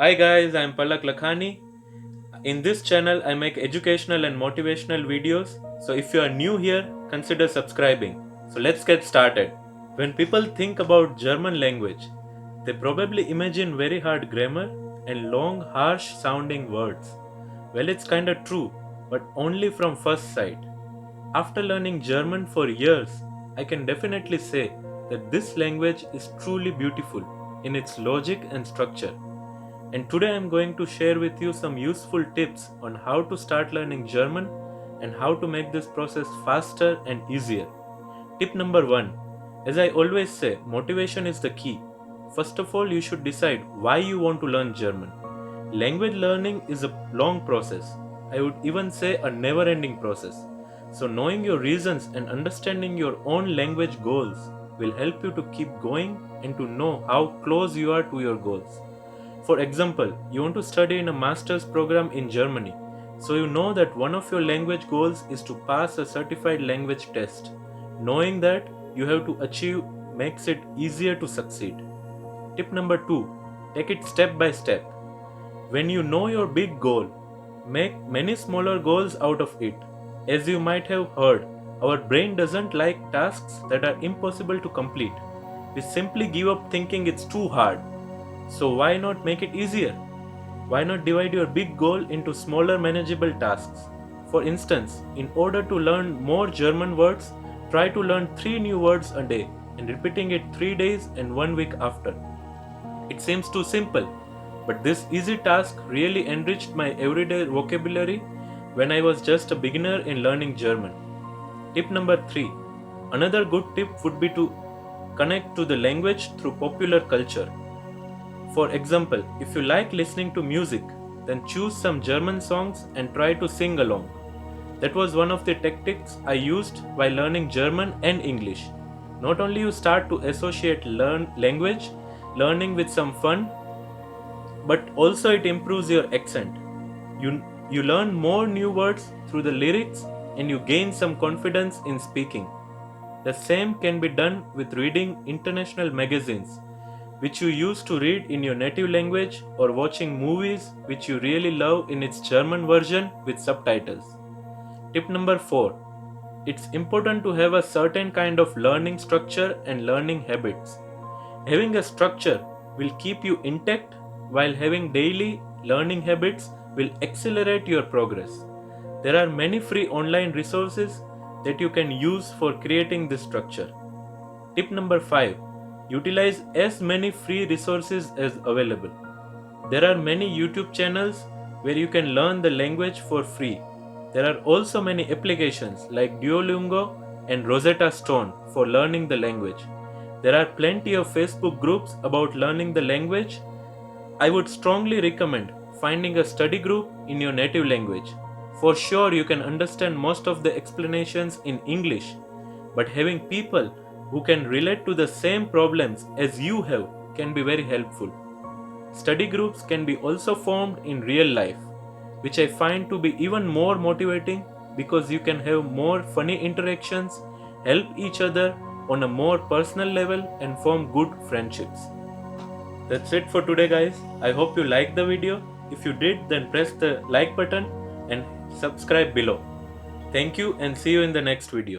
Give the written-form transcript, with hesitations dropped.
Hi guys, I'm Palak Lakhani. In this channel, I make educational and motivational videos. So if you are new here, consider subscribing. So let's get started. When people think about German language, they probably imagine very hard grammar and long, harsh sounding words. Well, it's kinda true, but only from first sight. After learning German for years, I can definitely say that this language is truly beautiful in its logic and structure. And today I'm going to share with you some useful tips on how to start learning German and how to make this process faster and easier. Tip number 1. As I always say, motivation is the key. First of all, you should decide why you want to learn German. Language learning is a long process. I would even say a never ending process. So, knowing your reasons and understanding your own language goals will help you to keep going and to know how close you are to your goals. For example, you want to study in a master's program in Germany, so you know that one of your language goals is to pass a certified language test. Knowing that you have to achieve makes it easier to succeed. Tip number 2. Take it step by step. When you know your big goal, make many smaller goals out of it. As you might have heard, our brain doesn't like tasks that are impossible to complete. We simply give up thinking it's too hard. So why not make it easier? Why not divide your big goal into smaller manageable tasks? For instance, in order to learn more German words, try to learn 3 new words a day and repeating it 3 days and 1 week after. It seems too simple, but this easy task really enriched my everyday vocabulary when I was just a beginner in learning German. Tip number 3. Another good tip would be to connect to the language through popular culture. For example, if you like listening to music, then choose some German songs and try to sing along. That was one of the tactics I used while learning German and English. Not only you start to associate language learning with some fun, but also it improves your accent. You learn more new words through the lyrics and you gain some confidence in speaking. The same can be done with reading international magazines, which you used to read in your native language, or watching movies which you really love in its German version with subtitles. Tip number 4. It's important to have a certain kind of learning structure and learning habits. Having a structure will keep you intact, while having daily learning habits will accelerate your progress. There are many free online resources that you can use for creating this structure. Tip number 5. Utilize as many free resources as available. There are many YouTube channels where you can learn the language for free. There are also many applications like Duolingo and Rosetta Stone for learning the language. There are plenty of Facebook groups about learning the language. I would strongly recommend finding a study group in your native language. For sure, you can understand most of the explanations in English, but having people who can relate to the same problems as you have can be very helpful. Study groups can be also formed in real life, which I find to be even more motivating because you can have more funny interactions, help each other on a more personal level, and form good friendships. That's it for today, guys. I hope you liked the video. If you did, then press the like button and subscribe below. Thank you and see you in the next video.